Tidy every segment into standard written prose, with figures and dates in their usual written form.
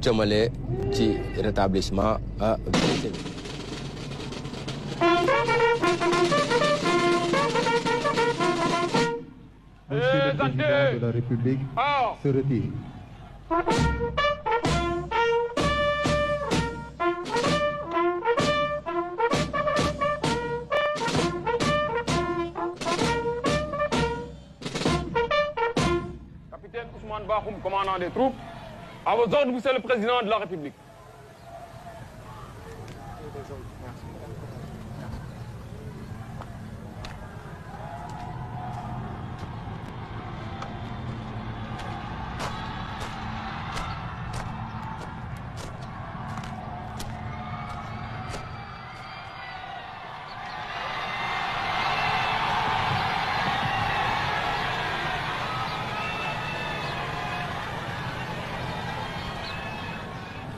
jëmale ci rétablissement vérité bi. Monsieur le Président de la République se retire. Capitaine Ousmane Bakhoum, commandant des troupes, à vos ordres, Monsieur le Président de la République.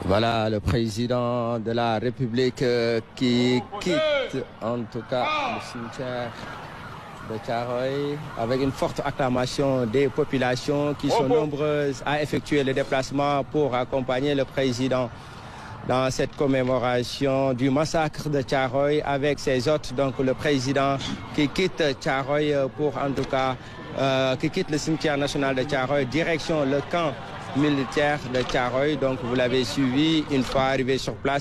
Voilà le président de la République qui quitte en tout cas le cimetière de Thiaroye avec une forte acclamation des populations qui sont nombreuses à effectuer le déplacement pour accompagner le président dans cette commémoration du massacre de Thiaroye avec ses hôtes. Donc le président qui quitte Thiaroye pour en tout cas qui quitte le cimetière national de Thiaroye direction le camp militaire de Thiaroye. Donc vous l'avez suivi une fois arrivé sur place.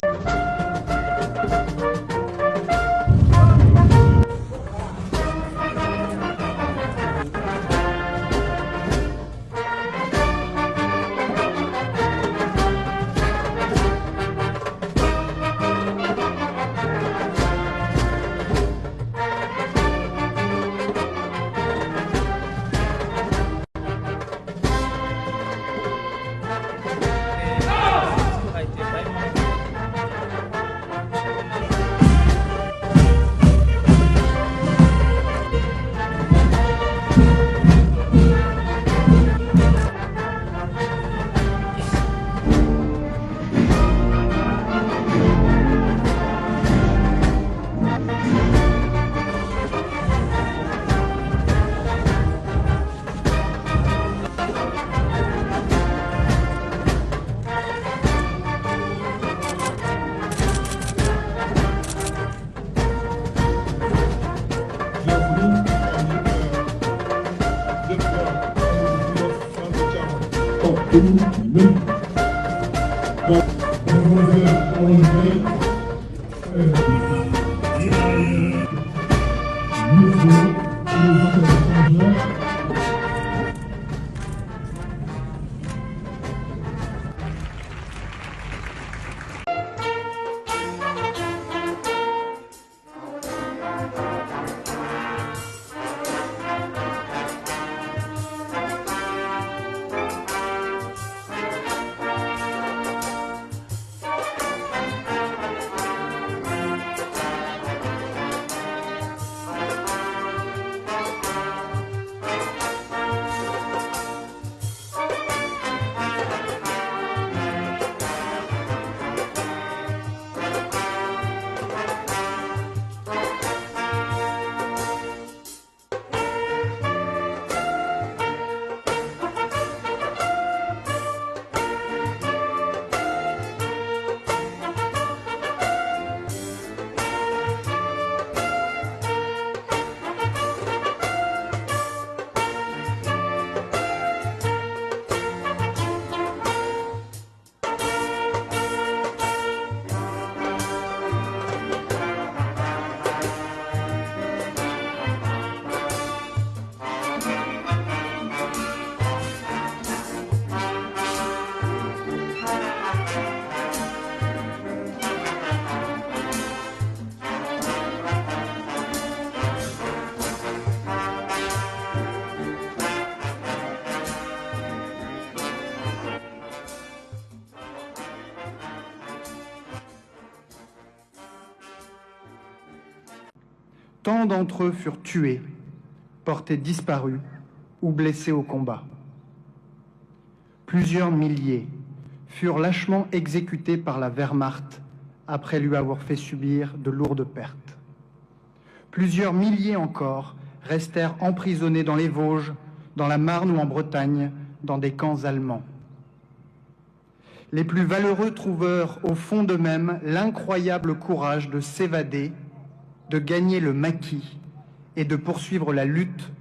Tant d'entre eux furent tués, portés disparus ou blessés au combat. Plusieurs milliers furent lâchement exécutés par la Wehrmacht après lui avoir fait subir de lourdes pertes. Plusieurs milliers encore restèrent emprisonnés dans les Vosges, dans la Marne ou en Bretagne, dans des camps allemands. Les plus valeureux trouvèrent au fond d'eux-mêmes l'incroyable courage de s'évader, de gagner le maquis et de poursuivre la lutte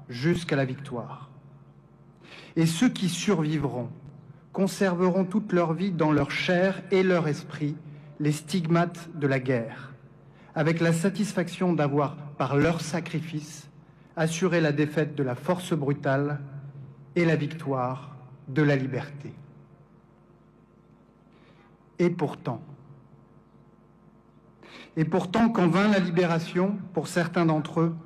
jusqu'à la victoire. Et ceux qui survivront conserveront toute leur vie dans leur chair et leur esprit les stigmates de la guerre, avec la satisfaction d'avoir, par leur sacrifice, assuré la défaite de la force brutale et la victoire de la liberté. Et pourtant, quand vint la libération, pour certains d'entre eux,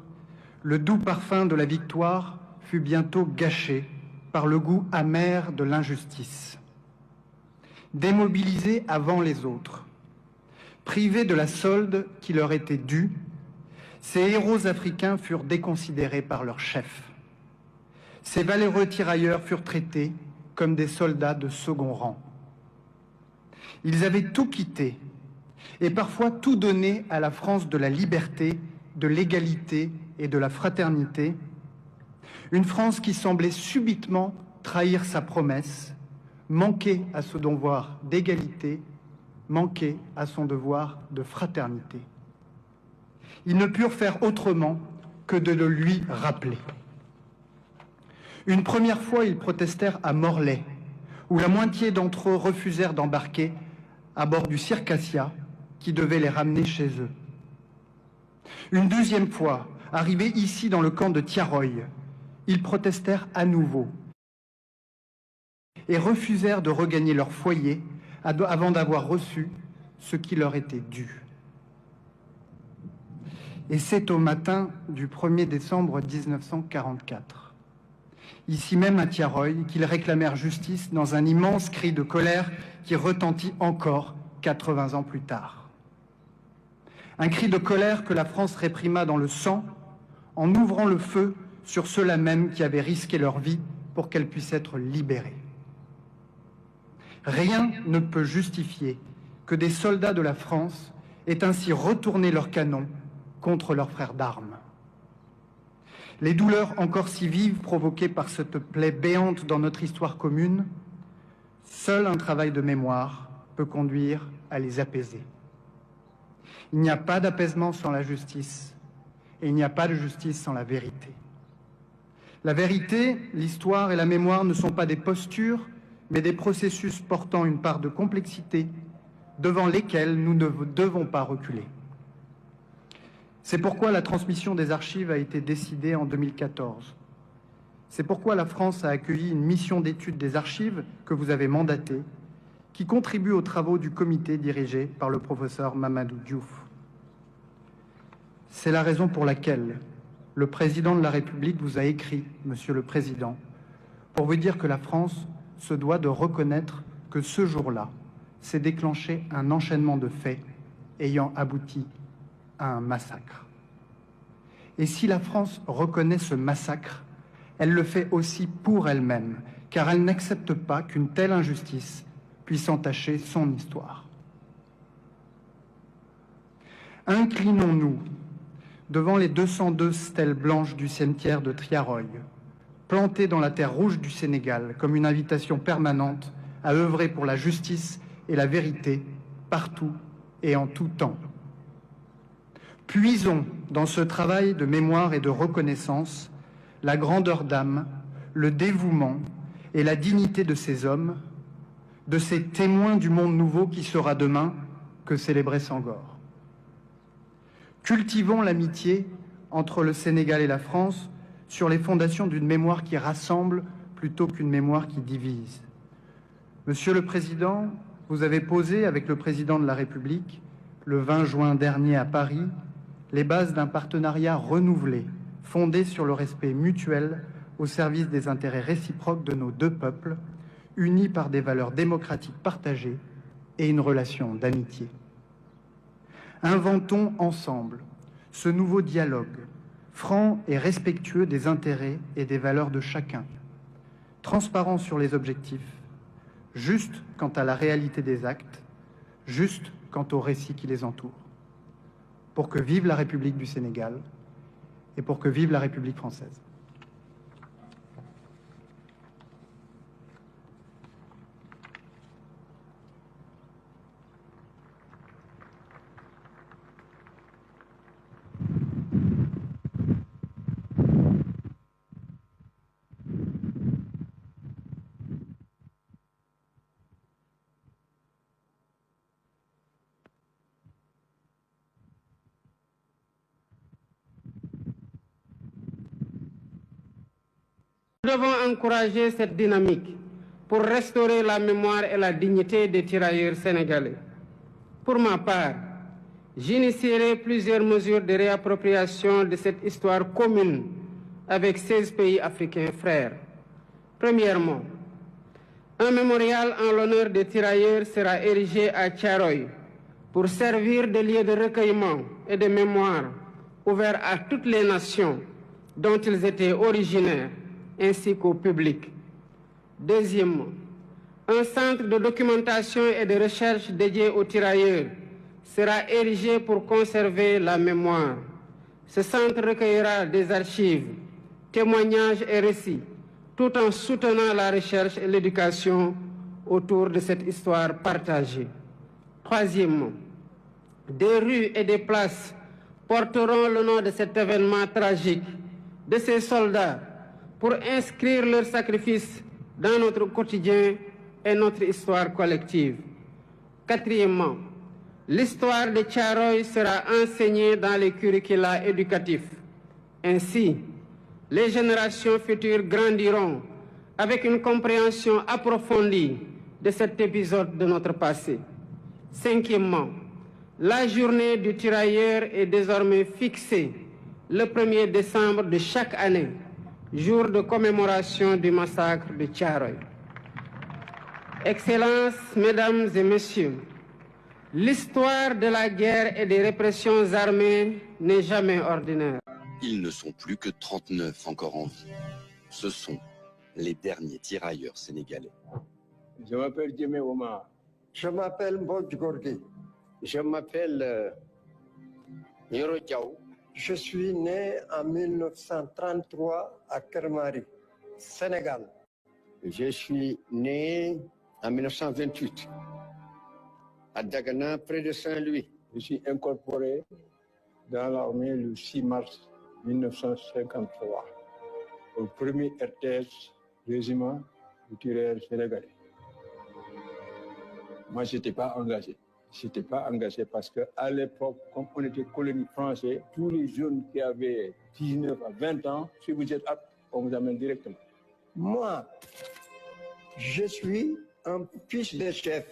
le doux parfum de la victoire fut bientôt gâché par le goût amer de l'injustice. Démobilisés avant les autres, privés de la solde qui leur était due, ces héros africains furent déconsidérés par leurs chefs. Ces valeureux tirailleurs furent traités comme des soldats de second rang. Ils avaient tout quitté et parfois tout donné à la France de la liberté, de l'égalité et de la fraternité, une France qui semblait subitement trahir sa promesse, manquer à son devoir d'égalité, manquer à son devoir de fraternité. Ils ne purent faire autrement que de le lui rappeler. Une première fois, ils protestèrent à Morlaix, où la moitié d'entre eux refusèrent d'embarquer à bord du Circassia qui devait les ramener chez eux. Une deuxième fois, arrivés ici dans le camp de Tiaroy, ils protestèrent à nouveau et refusèrent de regagner leur foyer avant d'avoir reçu ce qui leur était dû. Et c'est au matin du 1er décembre 1944, ici même à Tiaroy, qu'ils réclamèrent justice dans un immense cri de colère qui retentit encore 80 ans plus tard. Un cri de colère que la France réprima dans le sang en ouvrant le feu sur ceux-là même qui avaient risqué leur vie pour qu'elle puisse être libérée. Rien ne peut justifier que des soldats de la France aient ainsi retourné leurs canons contre leurs frères d'armes. Les douleurs encore si vives provoquées par cette plaie béante dans notre histoire commune, seul un travail de mémoire peut conduire à les apaiser. Il n'y a pas d'apaisement sans la justice, et il n'y a pas de justice sans la vérité. La vérité, l'histoire et la mémoire ne sont pas des postures, mais des processus portant une part de complexité devant lesquels nous ne devons pas reculer. C'est pourquoi la transmission des archives a été décidée en 2014. C'est pourquoi la France a accueilli une mission d'étude des archives que vous avez mandatée, qui contribue aux travaux du comité dirigé par le professeur Mamadou Diouf. C'est la raison pour laquelle le président de la République vous a écrit, Monsieur le Président, pour vous dire que la France se doit de reconnaître que ce jour-là s'est déclenché un enchaînement de faits ayant abouti à un massacre. Et si la France reconnaît ce massacre, elle le fait aussi pour elle-même, car elle n'accepte pas qu'une telle injustice puisse entacher son histoire. Inclinons-nous devant les 202 stèles blanches du cimetière de Tiaroy, plantées dans la terre rouge du Sénégal comme une invitation permanente à œuvrer pour la justice et la vérité partout et en tout temps. Puisons dans ce travail de mémoire et de reconnaissance la grandeur d'âme, le dévouement et la dignité de ces hommes, de ces témoins du monde nouveau qui sera demain, que célébrait Senghor. Cultivons l'amitié entre le Sénégal et la France sur les fondations d'une mémoire qui rassemble plutôt qu'une mémoire qui divise. Monsieur le Président, vous avez posé avec le Président de la République, le 20 juin dernier à Paris, les bases d'un partenariat renouvelé, fondé sur le respect mutuel au service des intérêts réciproques de nos deux peuples, unis par des valeurs démocratiques partagées et une relation d'amitié. Inventons ensemble ce nouveau dialogue, franc et respectueux des intérêts et des valeurs de chacun, transparent sur les objectifs, juste quant à la réalité des actes, juste quant aux récits qui les entourent. Pour que vive la République du Sénégal et pour que vive la République française. devons encourager cette dynamique pour restaurer la mémoire et la dignité des tirailleurs sénégalais. Pour ma part, j'initierai plusieurs mesures de réappropriation de cette histoire commune avec 16 pays africains frères. Premièrement, un mémorial en l'honneur des tirailleurs sera érigé à Thiaroye pour servir de lieu de recueillement et de mémoire ouvert à toutes les nations dont ils étaient originaires, ainsi qu'au public. Deuxièmement, un centre de documentation et de recherche dédié aux tirailleurs sera érigé pour conserver la mémoire. Ce centre recueillera des archives, témoignages et récits, tout en soutenant la recherche et l'éducation autour de cette histoire partagée. Troisièmement, des rues et des places porteront le nom de cet événement tragique, de ces soldats, pour inscrire leur sacrifice dans notre quotidien et notre histoire collective. Quatrièmement, l'histoire de Thiaroye sera enseignée dans les curricula éducatifs. Ainsi, les générations futures grandiront avec une compréhension approfondie de cet épisode de notre passé. Cinquièmement, la journée du tirailleur est désormais fixée le 1er décembre de chaque année, jour de commémoration du massacre de Thiaroye. Excellences, Mesdames et Messieurs, l'histoire de la guerre et des répressions armées n'est jamais ordinaire. Ils ne sont plus que 39 encore en vie. Ce sont les derniers tirailleurs sénégalais. Je m'appelle Djemé Omar. Je m'appelle Mbodj Gorgui. Je m'appelle Yoro Diaw. Je suis né en 1933 à Kermari, Sénégal. Je suis né en 1928 à Dagana, près de Saint-Louis. Je suis incorporé dans l'armée le 6 mars 1953 au 1er RTS régiment du tirailleurs sénégalais. Moi, je n'étais pas engagé. Je n'étais pas engagé parce qu'à l'époque, comme on était colonie française, tous les jeunes qui avaient 19 à 20 ans, si vous êtes apte, on vous amène directement. Moi, je suis un fils de chef.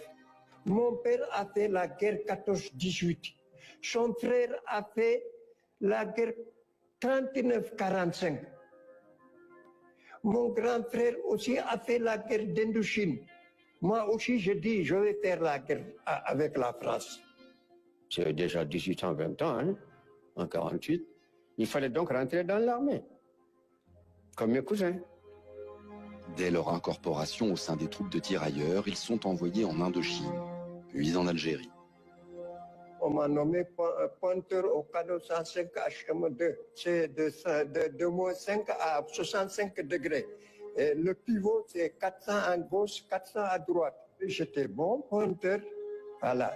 Mon père a fait la guerre 14-18. Son frère a fait la guerre 39-45. Mon grand frère aussi a fait la guerre d'Indochine. Moi aussi, je dis, je vais faire la guerre avec la France. J'ai déjà 18 ans, 20 ans, hein, en 48. Il fallait donc rentrer dans l'armée, comme mes cousins. Dès leur incorporation au sein des troupes de tirailleurs, ils sont envoyés en Indochine, puis en Algérie. On m'a nommé pointeur au cadeau 105 HM2. C'est de moins 5 à 65 degrés. Et le pivot, c'est 400 à gauche, 400 à droite. J'étais bon pointeur. Voilà.